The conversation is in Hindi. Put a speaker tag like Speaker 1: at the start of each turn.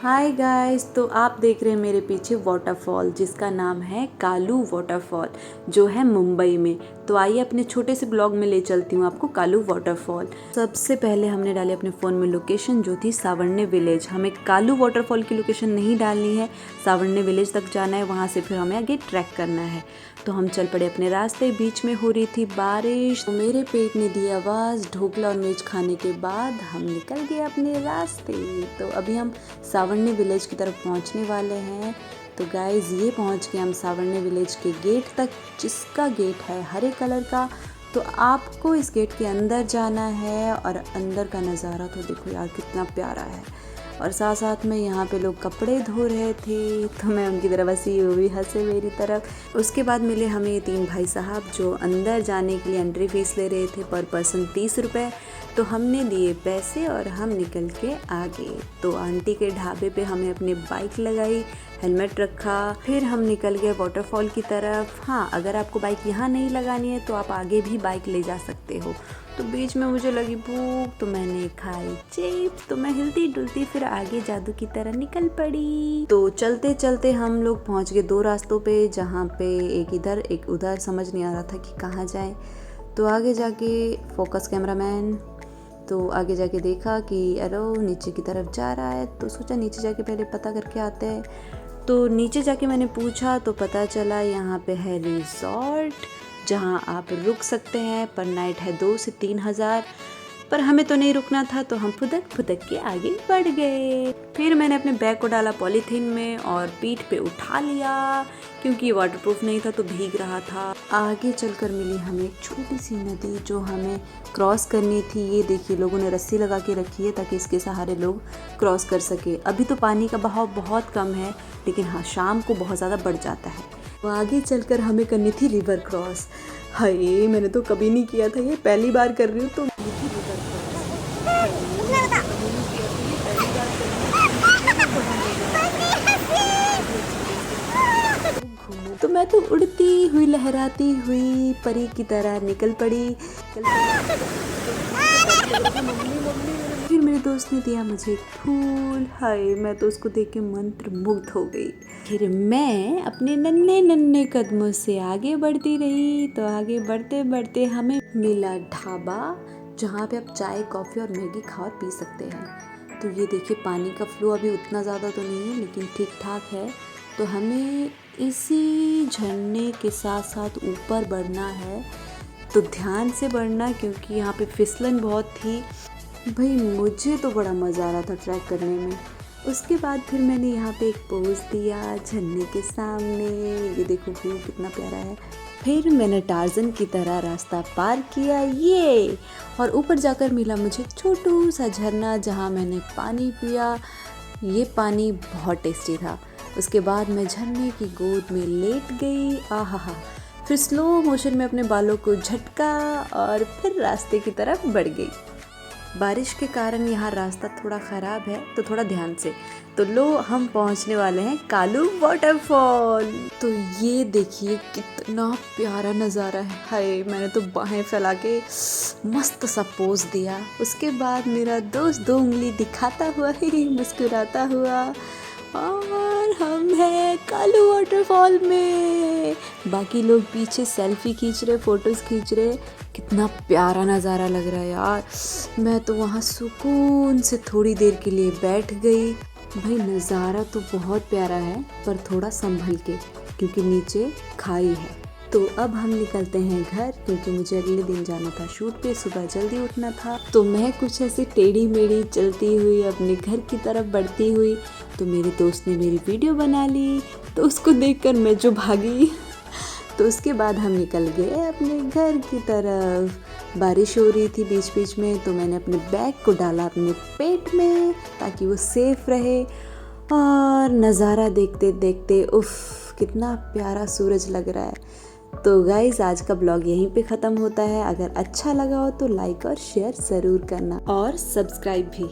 Speaker 1: हाय गाइस, तो आप देख रहे हैं मेरे पीछे वाटरफॉल जिसका नाम है कालू वाटरफॉल जो है मुंबई में। तो आइए अपने छोटे से ब्लॉग में ले चलती हूँ आपको कालू वाटरफॉल। सबसे पहले हमने डाली अपने फ़ोन में लोकेशन जो थी सावर्णे विलेज। हमें कालू वाटरफॉल की लोकेशन नहीं डालनी है, सावर्णे विलेज तक जाना है, वहाँ से फिर हमें आगे ट्रैक करना है। तो हम चल पड़े अपने रास्ते। बीच में हो रही थी बारिश, तो मेरे पेट ने दी आवाज़। ढोकला और मिर्च खाने के बाद हम निकल गए अपने रास्ते। तो अभी हम सावर्णे विलेज की तरफ पहुंचने वाले हैं। तो गाइस ये पहुंच गए हम सावर्णे विलेज के गेट तक, जिसका गेट है हरे कलर का। तो आपको इस गेट के अंदर जाना है और अंदर का नज़ारा तो देखो यार कितना प्यारा है। और साथ साथ में यहाँ पे लोग कपड़े धो रहे थे, तो मैं उनकी तरफ हंसी, वो भी हंसे मेरी तरफ। उसके बाद मिले हमें ये 3 भाई साहब जो अंदर जाने के लिए एंट्री फीस ले रहे थे, पर पर्सन 30 रुपये। तो हमने दिए पैसे और हम निकल के आ गए। तो आंटी के ढाबे पे हमने अपनी बाइक लगाई, हेलमेट रखा, फिर हम निकल गए वाटरफॉल की तरफ। हाँ, अगर आपको बाइक यहाँ नहीं लगानी है तो आप आगे भी बाइक ले जा सकते हो। तो बीच में मुझे लगी भूख, तो मैंने खाई चिप्स। तो मैं हिलती डुलती फिर आगे जादू की तरह निकल पड़ी। तो चलते चलते हम लोग पहुँच गए 2 रास्तों पे, जहाँ पे एक इधर एक उधर, समझ नहीं आ रहा था कि कहाँ जाएं। तो आगे जाके फोकस कैमरामैन, तो आगे जाके देखा कि अरे नीचे की तरफ जा रहा है। तो सोचा नीचे जाके पहले पता करके आते हैं। तो नीचे जाके मैंने पूछा तो पता चला यहाँ पे है रिजॉर्ट, जहाँ आप रुक सकते हैं, पर नाइट है 2 से 3 हज़ार। पर हमें तो नहीं रुकना था, तो हम फुदक फुदक के आगे बढ़ गए। फिर मैंने अपने बैग को डाला पॉलीथीन में और पीठ पे उठा लिया, क्योंकि ये वाटरप्रूफ नहीं था तो भीग रहा था। आगे चलकर मिली हमें एक छोटी सी नदी जो हमें क्रॉस करनी थी। ये देखिए लोगों ने रस्सी लगा के रखी है ताकि इसके सहारे लोग क्रॉस कर सके। अभी तो पानी का बहाव बहुत कम है, लेकिन हाँ शाम को बहुत ज़्यादा बढ़ जाता है। तो आगे चलकर हमें करनी थी रिवर क्रॉस। हाय, मैंने तो कभी नहीं किया था, ये पहली बार कर रही हूँ। तो तो मैं तो उड़ती हुई लहराती हुई परी की तरह निकल पड़ी। फिर मेरे दोस्त ने दिया मुझे एक फूल। हाय, मैं तो उसको देख के मंत्रमुग्ध हो गई। फिर मैं अपने नन्हे नन्हे कदमों से आगे बढ़ती रही। तो आगे बढ़ते बढ़ते हमें मिला ढाबा, जहाँ पे आप चाय, कॉफ़ी और मैगी खा और पी सकते हैं। तो ये देखिए पानी का फ्लो अभी उतना ज़्यादा तो नहीं है, लेकिन ठीक ठाक है। तो हमें इसी झरने के साथ साथ ऊपर बढ़ना है, तो ध्यान से बढ़ना, क्योंकि यहाँ पे फिसलन बहुत थी। भाई मुझे तो बड़ा मज़ा आ रहा था ट्रैक करने में। उसके बाद फिर मैंने यहाँ पे एक पोज दिया झरने के सामने। ये देखो व्यू कितना प्यारा है। फिर मैंने टार्जन की तरह रास्ता पार किया ये, और ऊपर जाकर मिला मुझे छोटू सा झरना, जहाँ मैंने पानी पिया। ये पानी बहुत टेस्टी था। उसके बाद मैं झरने की गोद में लेट गई। आहा, फिर स्लो मोशन में अपने बालों को झटका और फिर रास्ते की तरफ बढ़ गई। बारिश के कारण यहाँ रास्ता थोड़ा ख़राब है, तो थोड़ा ध्यान से। तो लो, हम पहुँचने वाले हैं कालू वाटरफॉल। तो ये देखिए कितना प्यारा नज़ारा है। हाय, मैंने तो बाहें फैला के मस्त सा पोज दिया। उसके बाद मेरा दोस्त 2 उंगली दिखाता हुआ ही मुस्कुराता हुआ, और हम हैं कालू वाटरफॉल में। बाकी लोग पीछे सेल्फी खींच रहे, फ़ोटोज़ खींच रहे। कितना प्यारा नज़ारा लग रहा है यार। मैं तो वहाँ सुकून से थोड़ी देर के लिए बैठ गई। भाई नज़ारा तो बहुत प्यारा है, पर थोड़ा संभल के, क्योंकि नीचे खाई है। तो अब हम निकलते हैं घर, क्योंकि मुझे अगले दिन जाना था शूट पे, सुबह जल्दी उठना था। तो मैं कुछ ऐसे टेढ़ी मेढ़ी चलती हुई अपने घर की तरफ बढ़ती हुई, तो मेरे दोस्त ने मेरी वीडियो बना ली। तो उसको देखकर मैं जो भागी। तो उसके बाद हम निकल गए अपने घर की तरफ। बारिश हो रही थी बीच बीच में, तो मैंने अपने बैग को डाला अपने पेट में ताकि वो सेफ रहे। और नज़ारा देखते देखते उफ़ कितना प्यारा सूरज लग रहा है। तो गाइज़ आज का ब्लॉग यहीं पे ख़त्म होता है। अगर अच्छा लगा हो तो लाइक और शेयर ज़रूर करना, और सब्सक्राइब भी।